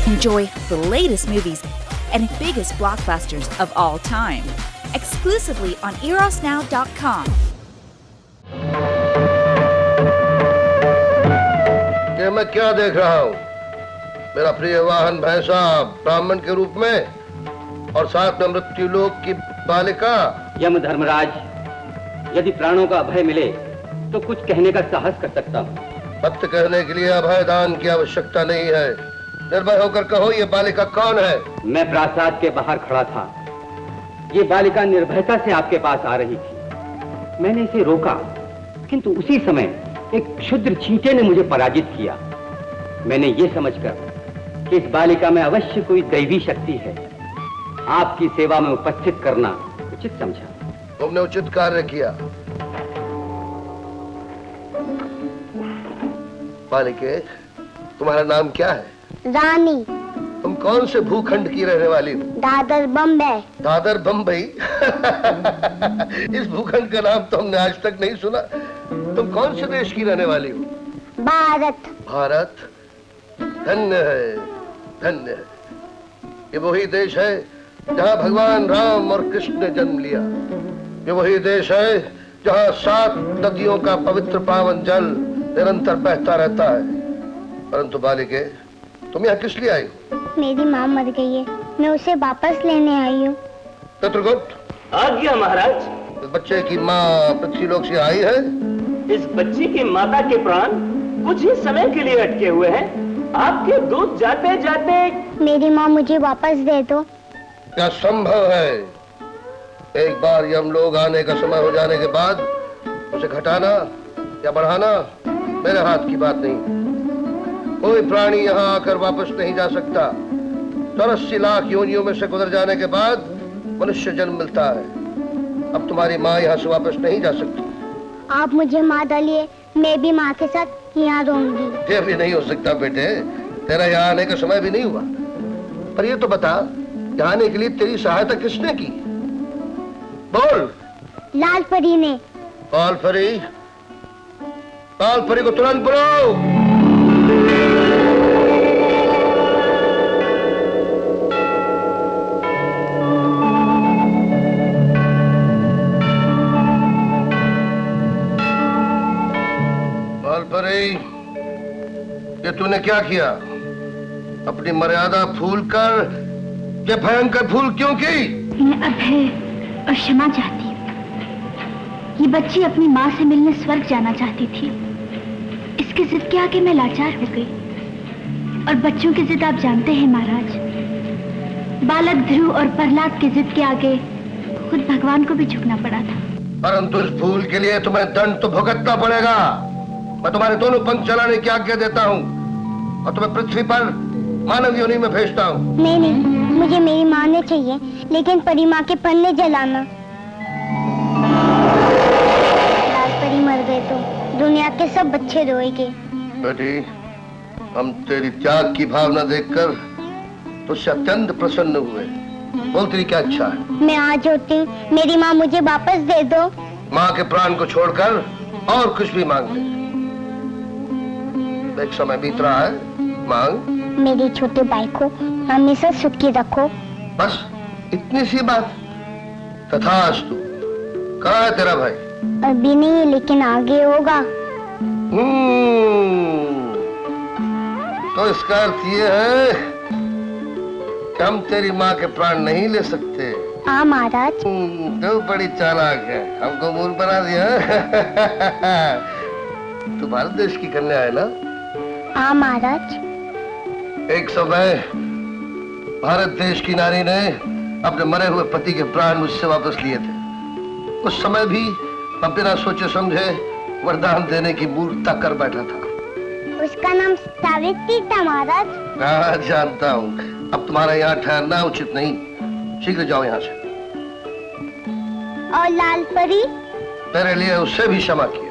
Enjoy the latest movies and biggest blockbusters of all time, exclusively on erosnow.com. ये मैं क्या देख रहा हूँ? मेरा प्रिय वाहन भैंसा ब्राह्मण के रूप में और साथ में मृत्यु लोक की बालिका। यम धर्मराज, यदि प्राणों का अभय मिले तो कुछ कहने का साहस कर सकता हूँ। सत्य कहने के लिए अभय दान की आवश्यकता नहीं है। निर्भय होकर कहो, ये बालिका कौन है? मैं प्रासाद के बाहर खड़ा था। ये बालिका निर्भयता से आपके पास आ रही थी। मैंने इसे रोका, किंतु उसी समय एक क्षुद्र चींटे ने मुझे पराजित किया। मैंने ये समझकर कि इस बालिका में अवश्य कोई दैवी शक्ति है, आपकी सेवा में उपस्थित करना उचित समझा। तुमने उचित कार्य किया। बालिके, तुम्हारा नाम क्या है? रानी। तुम कौन से भूखंड की रहने वाली हो? दादर बम्बई। दादर बम्बई? इस भूखंड का नाम तो हमने आज तक नहीं सुना। तुम कौन से देश की रहने वाली हो? भारत। भारत? धन्य है, धन्य है। ये वही देश है जहाँ भगवान राम और कृष्ण ने जन्म लिया। ये वही देश है जहाँ 7 नदियों का पवित्र पावन जल निरंतर बहता रहता है। परंतु बालिके, तुम यहाँ किस लिए आई हो? मेरी माँ मर गई है, मैं उसे वापस लेने आई हूँ। चित्रगुप्त। आज्ञा महाराज। इस बच्चे की माँ पृथ्वीलोक से आई है। इस बच्ची की माता के प्राण कुछ ही समय के लिए अटके हुए हैं। आपके दूध जाते जाते। मेरी माँ मुझे वापस दे दो। क्या संभव है? एक बार यम लोग आने का समय हो जाने के बाद उसे घटाना या बढ़ाना मेरे हाथ की बात नहीं। कोई प्राणी यहाँ आकर वापस नहीं जा सकता। 84 लाख योनियों में से गुजर जाने के बाद मनुष्य जन्म मिलता है। अब तुम्हारी माँ यहाँ से वापस नहीं जा सकती। आप मुझे मार डालिए, मैं भी माँ के साथ यहाँ रहूंगी। ये भी नहीं हो सकता बेटे, तेरा यहाँ आने का समय भी नहीं हुआ। पर ये तो बता, यहाँ आने के लिए तेरी सहायता किसने की? बोल। लाल परी ने। लाल परी? लाल परी को तुरंत बुलाओ। लाल परी, ये तूने क्या किया? अपनी मर्यादा भूल कर ये भयंकर भूल क्यों की? मैं अभय और क्षमा चाहती हूँ। ये बच्ची अपनी माँ से मिलने स्वर्ग जाना चाहती थी। इसकी जिद के आगे मैं लाचार हो गई। और बच्चों की जिद आप जानते हैं महाराज। बालक ध्रुव और प्रहलाद की जिद के आगे खुद भगवान को भी झुकना पड़ा था। परंतु इस भूल के लिए तुम्हें दंड तो भुगतना पड़ेगा। मैं तुम्हारे दोनों पंख चलाने की आज्ञा देता हूँ और तुम्हें पृथ्वी पर मानव योनि में भेजता हूँ। नहीं नहीं, मुझे मेरी माँ ने चाहिए, लेकिन परी माँ के पन्ने जलाना। लाल परी मर गए तो दुनिया के सब बच्चे रोएंगे। बेटी, हम तेरी त्याग की भावना देखकर तुझसे अत्यंत प्रसन्न हुए। बोल, तेरी क्या इच्छा है? मैं आज होती हूँ, मेरी माँ मुझे वापस दे दो। माँ के प्राण को छोड़कर और कुछ भी मांग ले। एक समय बीत रहा है, मांग। मेरे छोटे भाई को हमेशा सुखी रखो। बस इतनी सी बात? तथास्तु। कहाँ है तेरा भाई? अभी नहीं, लेकिन आगे होगा। तो इसका अर्थ ये है कि हम तेरी माँ के प्राण नहीं ले सकते। हाँ महाराज। तो बड़ी चालाक है, हमको मूल बना दिया। तू भारत देश की कन्या है ना? हाँ महाराज। एक समय भारत देश की नारी ने अपने मरे हुए पति के प्राण मुझसे वापस लिए थे। उस समय भी मैं बिना सोचे समझे वरदान देने की मूर्खता कर बैठा था। उसका नाम सावित्री था महाराज। हाँ जानता हूँ। अब तुम्हारा यहाँ ठहरना उचित नहीं, शीघ्र जाओ यहाँ से। और लाल परी? तेरे लिए उससे भी क्षमा किया।